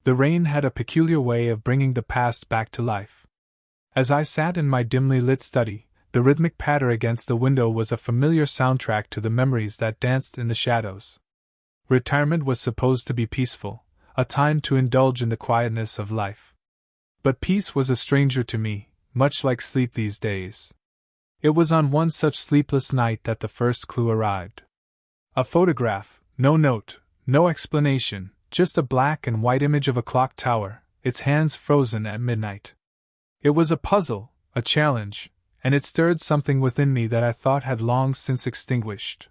The rain had a peculiar way of bringing the past back to life. As I sat in my dimly lit study, the rhythmic patter against the window was a familiar soundtrack to the memories that danced in the shadows. Retirement was supposed to be peaceful, a time to indulge in the quietness of life. But peace was a stranger to me, much like sleep these days. It was on one such sleepless night that the first clue arrived. A photograph, no note, no explanation, just a black and white image of a clock tower, its hands frozen at midnight. It was a puzzle, a challenge, and it stirred something within me that I thought had long since extinguished.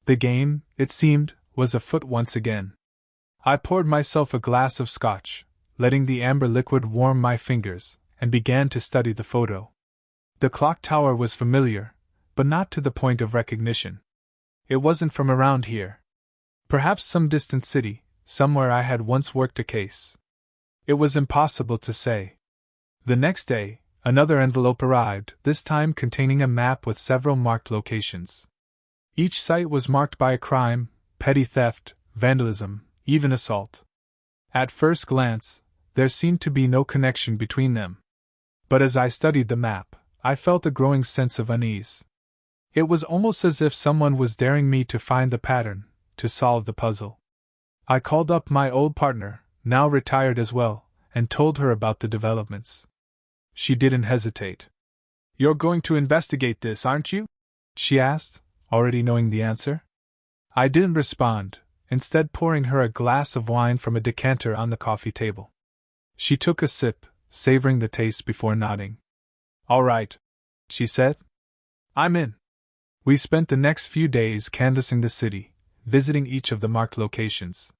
The game, it seemed, was afoot once again. I poured myself a glass of scotch, letting the amber liquid warm my fingers, and began to study the photo. The clock tower was familiar, but not to the point of recognition. It wasn't from around here. Perhaps some distant city, somewhere I had once worked a case. It was impossible to say. The next day, another envelope arrived, this time containing a map with several marked locations. Each site was marked by a crime, petty theft, vandalism, even assault. At first glance, there seemed to be no connection between them. But as I studied the map, I felt a growing sense of unease. It was almost as if someone was daring me to find the pattern, to solve the puzzle. I called up my old partner, now retired as well, and told her about the developments. She didn't hesitate. "You're going to investigate this, aren't you?" she asked, already knowing the answer. I didn't respond, instead pouring her a glass of wine from a decanter on the coffee table. She took a sip, savoring the taste before nodding. "All right," she said. "I'm in." We spent the next few days canvassing the city, visiting each of the marked locations.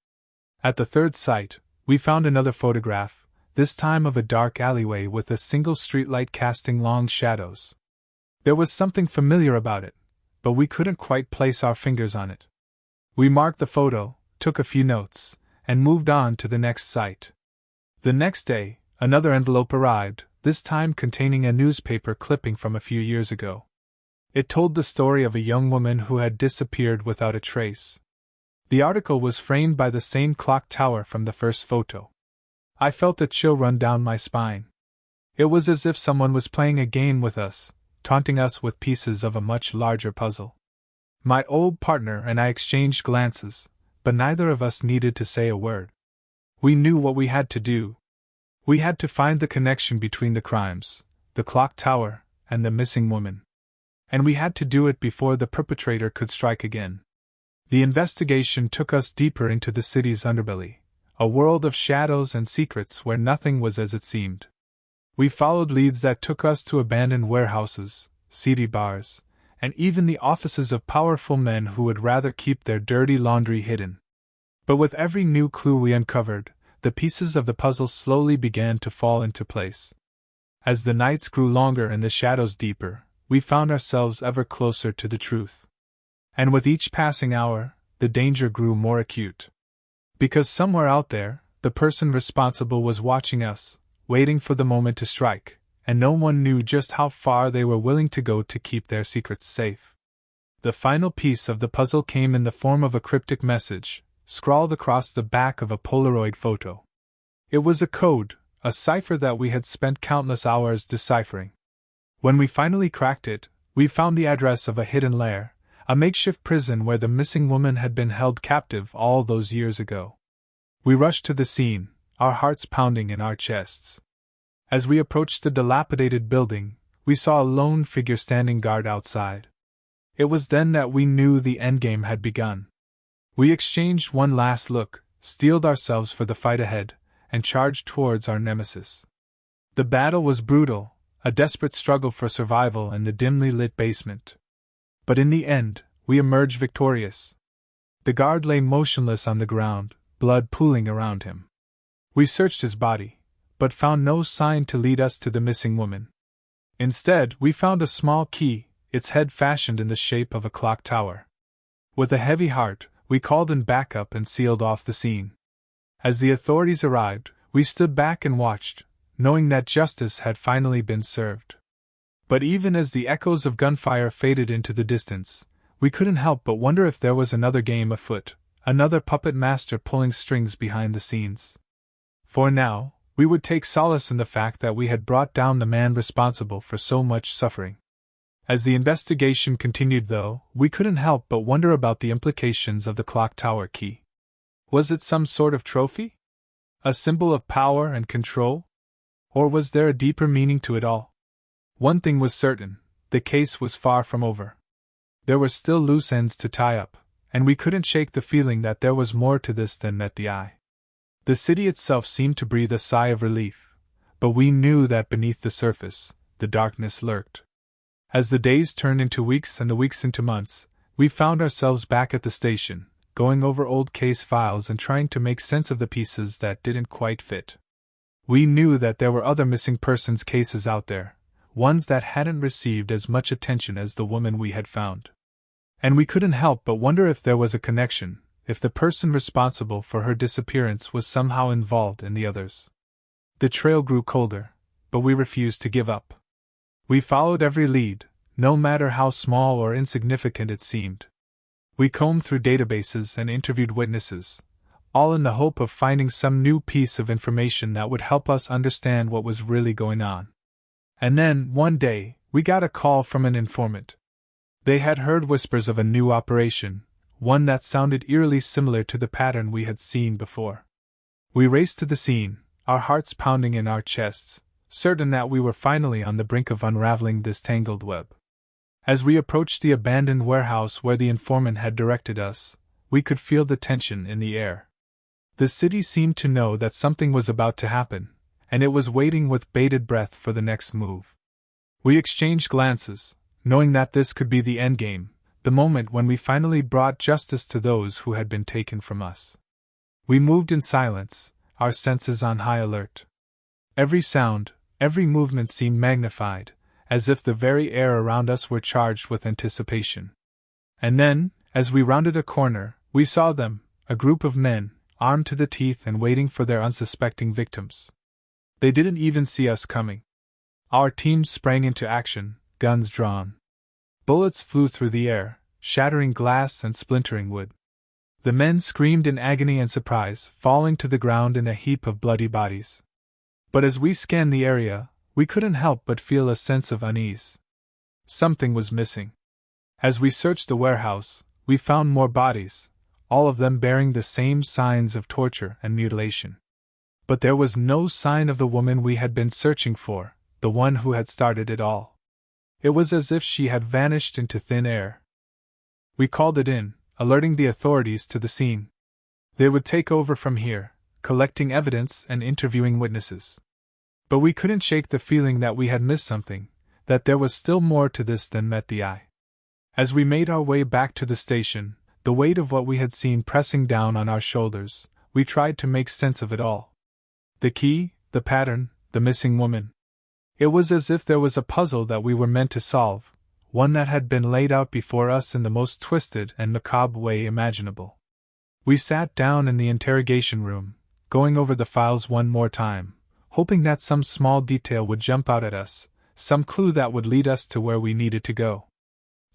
At the third site, we found another photograph, this time of a dark alleyway with a single streetlight casting long shadows. There was something familiar about it, but we couldn't quite place our fingers on it. We marked the photo, took a few notes, and moved on to the next site. The next day, another envelope arrived, this time containing a newspaper clipping from a few years ago. It told the story of a young woman who had disappeared without a trace. The article was framed by the same clock tower from the first photo. I felt a chill run down my spine. It was as if someone was playing a game with us, taunting us with pieces of a much larger puzzle. My old partner and I exchanged glances, but neither of us needed to say a word. We knew what we had to do. We had to find the connection between the crimes, the clock tower, and the missing woman. And we had to do it before the perpetrator could strike again. The investigation took us deeper into the city's underbelly, a world of shadows and secrets where nothing was as it seemed. We followed leads that took us to abandoned warehouses, seedy bars, and even the offices of powerful men who would rather keep their dirty laundry hidden. But with every new clue we uncovered, the pieces of the puzzle slowly began to fall into place. As the nights grew longer and the shadows deeper, we found ourselves ever closer to the truth. And with each passing hour, the danger grew more acute. Because somewhere out there, the person responsible was watching us, waiting for the moment to strike, and no one knew just how far they were willing to go to keep their secrets safe. The final piece of the puzzle came in the form of a cryptic message, scrawled across the back of a Polaroid photo. It was a code, a cipher that we had spent countless hours deciphering. When we finally cracked it, we found the address of a hidden lair, a makeshift prison where the missing woman had been held captive all those years ago. We rushed to the scene, our hearts pounding in our chests. As we approached the dilapidated building, we saw a lone figure standing guard outside. It was then that we knew the endgame had begun. We exchanged one last look, steeled ourselves for the fight ahead, and charged towards our nemesis. The battle was brutal, a desperate struggle for survival in the dimly lit basement. But in the end, we emerged victorious. The guard lay motionless on the ground, blood pooling around him. We searched his body, but found no sign to lead us to the missing woman. Instead, we found a small key, its head fashioned in the shape of a clock tower. With a heavy heart, we called in backup and sealed off the scene. As the authorities arrived, we stood back and watched, knowing that justice had finally been served. But even as the echoes of gunfire faded into the distance, we couldn't help but wonder if there was another game afoot, another puppet master pulling strings behind the scenes. For now, we would take solace in the fact that we had brought down the man responsible for so much suffering. As the investigation continued, though, we couldn't help but wonder about the implications of the clock tower key. Was it some sort of trophy? A symbol of power and control? Or was there a deeper meaning to it all? One thing was certain, the case was far from over. There were still loose ends to tie up, and we couldn't shake the feeling that there was more to this than met the eye. The city itself seemed to breathe a sigh of relief, but we knew that beneath the surface, the darkness lurked. As the days turned into weeks and the weeks into months, we found ourselves back at the station, going over old case files and trying to make sense of the pieces that didn't quite fit. We knew that there were other missing persons cases out there, ones that hadn't received as much attention as the woman we had found. And we couldn't help but wonder if there was a connection, if the person responsible for her disappearance was somehow involved in the others. The trail grew colder, but we refused to give up. We followed every lead, no matter how small or insignificant it seemed. We combed through databases and interviewed witnesses, all in the hope of finding some new piece of information that would help us understand what was really going on. And then, one day, we got a call from an informant. They had heard whispers of a new operation, one that sounded eerily similar to the pattern we had seen before. We raced to the scene, our hearts pounding in our chests, certain that we were finally on the brink of unraveling this tangled web. As we approached the abandoned warehouse where the informant had directed us, we could feel the tension in the air. The city seemed to know that something was about to happen, and it was waiting with bated breath for the next move. We exchanged glances, knowing that this could be the endgame, the moment when we finally brought justice to those who had been taken from us. We moved in silence, our senses on high alert. Every sound, every movement seemed magnified, as if the very air around us were charged with anticipation. And then, as we rounded a corner, we saw them, a group of men, armed to the teeth and waiting for their unsuspecting victims. They didn't even see us coming. Our team sprang into action, guns drawn. Bullets flew through the air, shattering glass and splintering wood. The men screamed in agony and surprise, falling to the ground in a heap of bloody bodies. But as we scanned the area, we couldn't help but feel a sense of unease. Something was missing. As we searched the warehouse, we found more bodies, all of them bearing the same signs of torture and mutilation. But there was no sign of the woman we had been searching for, the one who had started it all. It was as if she had vanished into thin air. We called it in, alerting the authorities to the scene. They would take over from here, collecting evidence and interviewing witnesses. But we couldn't shake the feeling that we had missed something, that there was still more to this than met the eye. As we made our way back to the station, the weight of what we had seen pressing down on our shoulders, we tried to make sense of it all. The key, the pattern, the missing woman. It was as if there was a puzzle that we were meant to solve, one that had been laid out before us in the most twisted and macabre way imaginable. We sat down in the interrogation room, going over the files one more time, hoping that some small detail would jump out at us, some clue that would lead us to where we needed to go.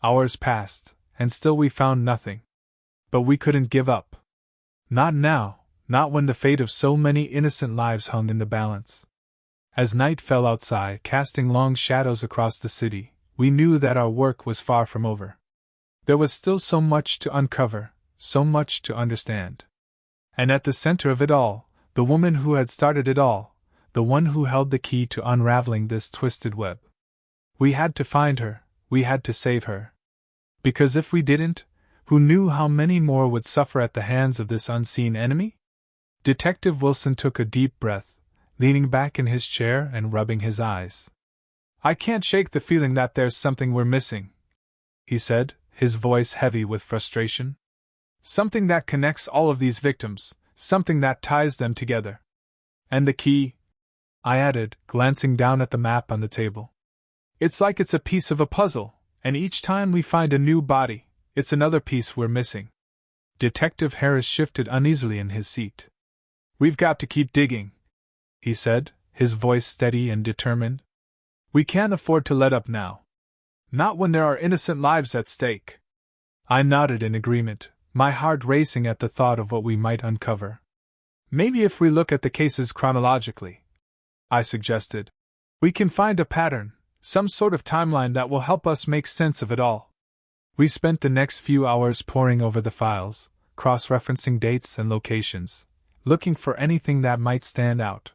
Hours passed, and still we found nothing. But we couldn't give up. Not now, not when the fate of so many innocent lives hung in the balance. As night fell outside, casting long shadows across the city, we knew that our work was far from over. There was still so much to uncover, so much to understand. And at the center of it all, the woman who had started it all, the one who held the key to unraveling this twisted web. We had to find her, we had to save her. Because if we didn't, who knew how many more would suffer at the hands of this unseen enemy? Detective Wilson took a deep breath, leaning back in his chair and rubbing his eyes. "I can't shake the feeling that there's something we're missing," he said, his voice heavy with frustration. "Something that connects all of these victims, something that ties them together." "And the key?" I added, glancing down at the map on the table. "It's like it's a piece of a puzzle, and each time we find a new body, it's another piece we're missing." Detective Harris shifted uneasily in his seat. "We've got to keep digging," he said, his voice steady and determined. "We can't afford to let up now. Not when there are innocent lives at stake." I nodded in agreement, my heart racing at the thought of what we might uncover. Maybe if we look at the cases chronologically, I suggested, we can find a pattern, some sort of timeline that will help us make sense of it all. We spent the next few hours poring over the files, cross-referencing dates and locations, looking for anything that might stand out.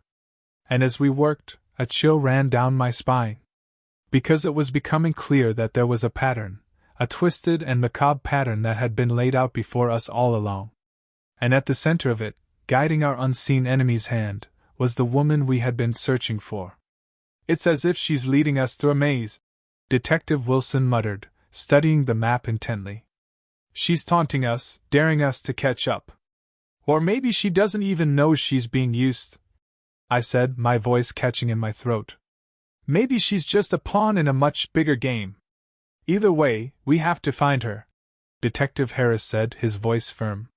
And as we worked, a chill ran down my spine. Because it was becoming clear that there was a pattern, a twisted and macabre pattern that had been laid out before us all along. And at the center of it, guiding our unseen enemy's hand, was the woman we had been searching for. "It's as if she's leading us through a maze," Detective Wilson muttered, studying the map intently. "She's taunting us, daring us to catch up. Or maybe she doesn't even know she's being used," I said, my voice catching in my throat. "Maybe she's just a pawn in a much bigger game. Either way, we have to find her," Detective Harris said, his voice firm.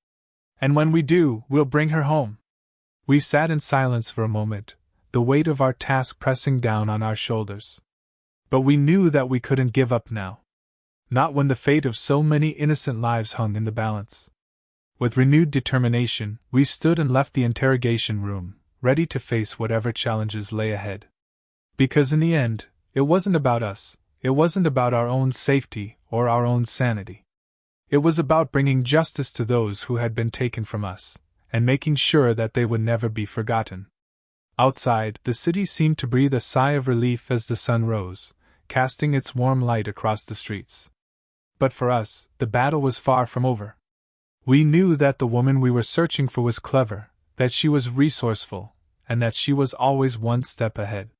"And when we do, we'll bring her home." We sat in silence for a moment, the weight of our task pressing down on our shoulders. But we knew that we couldn't give up now. Not when the fate of so many innocent lives hung in the balance. With renewed determination, we stood and left the interrogation room, ready to face whatever challenges lay ahead. Because in the end, it wasn't about us, it wasn't about our own safety or our own sanity. It was about bringing justice to those who had been taken from us, and making sure that they would never be forgotten. Outside, the city seemed to breathe a sigh of relief as the sun rose, casting its warm light across the streets. But for us, the battle was far from over. We knew that the woman we were searching for was clever, that she was resourceful, and that she was always one step ahead.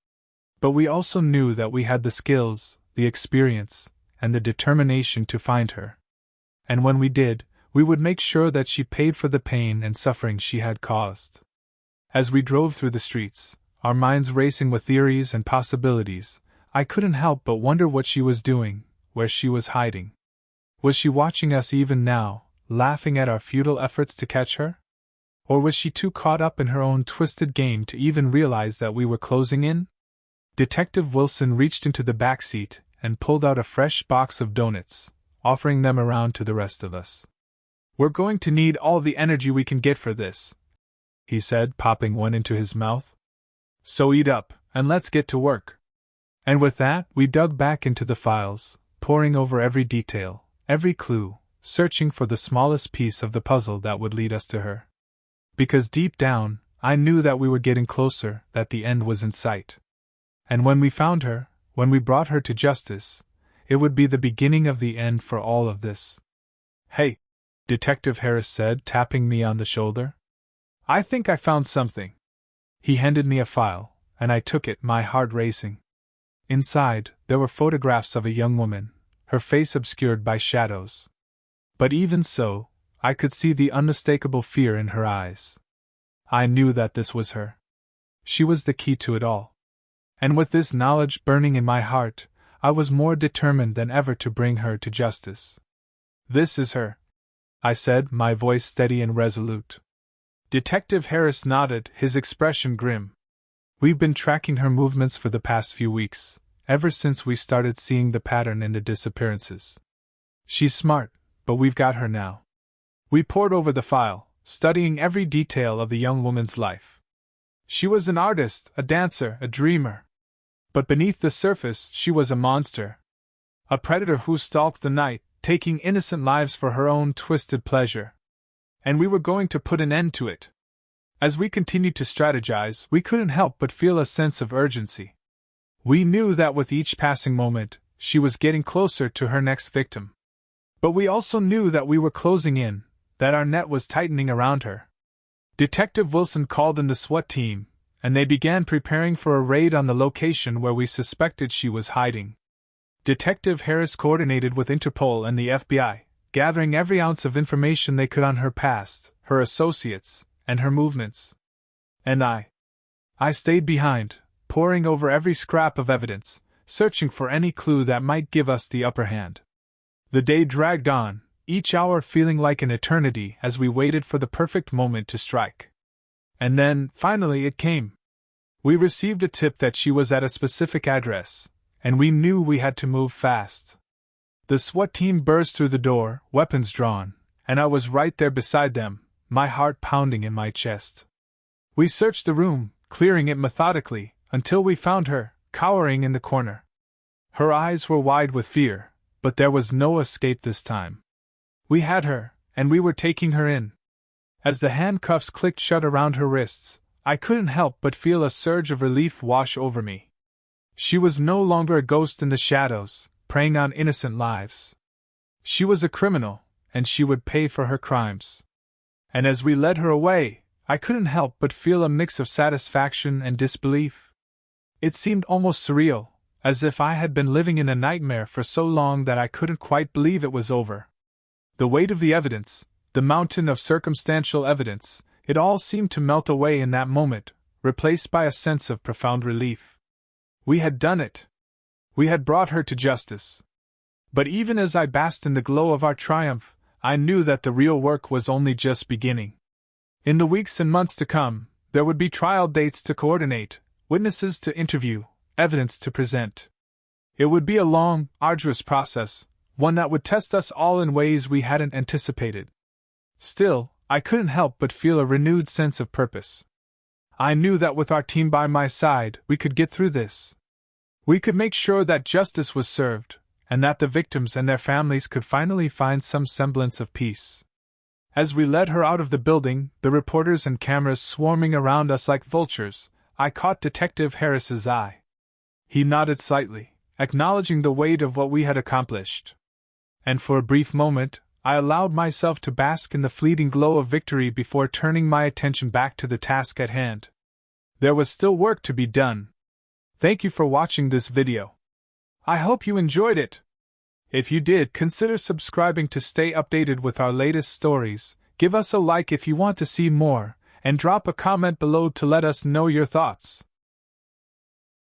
But we also knew that we had the skills, the experience, and the determination to find her. And when we did, we would make sure that she paid for the pain and suffering she had caused. As we drove through the streets, our minds racing with theories and possibilities, I couldn't help but wonder what she was doing, where she was hiding. Was she watching us even now, laughing at our futile efforts to catch her? Or was she too caught up in her own twisted game to even realize that we were closing in? Detective Wilson reached into the back seat and pulled out a fresh box of donuts, offering them around to the rest of us. "We're going to need all the energy we can get for this," he said, popping one into his mouth. "So eat up, and let's get to work." And with that, we dug back into the files, poring over every detail, every clue, searching for the smallest piece of the puzzle that would lead us to her. Because deep down, I knew that we were getting closer, that the end was in sight. And when we found her, when we brought her to justice, it would be the beginning of the end for all of this. "Hey," Detective Harris said, tapping me on the shoulder. "I think I found something." He handed me a file, and I took it, my heart racing. Inside, there were photographs of a young woman, her face obscured by shadows. But even so, I could see the unmistakable fear in her eyes. I knew that this was her. She was the key to it all. And with this knowledge burning in my heart, I was more determined than ever to bring her to justice. "This is her," I said, my voice steady and resolute. Detective Harris nodded, his expression grim. "We've been tracking her movements for the past few weeks, ever since we started seeing the pattern in the disappearances. She's smart, but we've got her now." We pored over the file, studying every detail of the young woman's life. She was an artist, a dancer, a dreamer. But beneath the surface, she was a monster. A predator who stalked the night, taking innocent lives for her own twisted pleasure. And we were going to put an end to it. As we continued to strategize, we couldn't help but feel a sense of urgency. We knew that with each passing moment, she was getting closer to her next victim. But we also knew that we were closing in, that our net was tightening around her. Detective Wilson called in the SWAT team, and they began preparing for a raid on the location where we suspected she was hiding. Detective Harris coordinated with Interpol and the FBI, gathering every ounce of information they could on her past, her associates, and her movements. And I stayed behind, poring over every scrap of evidence, searching for any clue that might give us the upper hand. The day dragged on, each hour feeling like an eternity as we waited for the perfect moment to strike. And then, finally, it came. We received a tip that she was at a specific address, and we knew we had to move fast. The SWAT team burst through the door, weapons drawn, and I was right there beside them, my heart pounding in my chest. We searched the room, clearing it methodically, until we found her, cowering in the corner. Her eyes were wide with fear, but there was no escape this time. We had her, and we were taking her in. As the handcuffs clicked shut around her wrists, I couldn't help but feel a surge of relief wash over me. She was no longer a ghost in the shadows, preying on innocent lives. She was a criminal, and she would pay for her crimes. And as we led her away, I couldn't help but feel a mix of satisfaction and disbelief. It seemed almost surreal, as if I had been living in a nightmare for so long that I couldn't quite believe it was over. The weight of the evidence, the mountain of circumstantial evidence, it all seemed to melt away in that moment, replaced by a sense of profound relief. We had done it. We had brought her to justice. But even as I basked in the glow of our triumph, I knew that the real work was only just beginning. In the weeks and months to come, there would be trial dates to coordinate, witnesses to interview, evidence to present. It would be a long, arduous process, one that would test us all in ways we hadn't anticipated. Still, I couldn't help but feel a renewed sense of purpose. I knew that with our team by my side, we could get through this. We could make sure that justice was served, and that the victims and their families could finally find some semblance of peace. As we led her out of the building, the reporters and cameras swarming around us like vultures, I caught Detective Harris's eye. He nodded slightly, acknowledging the weight of what we had accomplished. And for a brief moment, I allowed myself to bask in the fleeting glow of victory before turning my attention back to the task at hand. There was still work to be done. Thank you for watching this video. I hope you enjoyed it. If you did, consider subscribing to stay updated with our latest stories, give us a like if you want to see more, and drop a comment below to let us know your thoughts.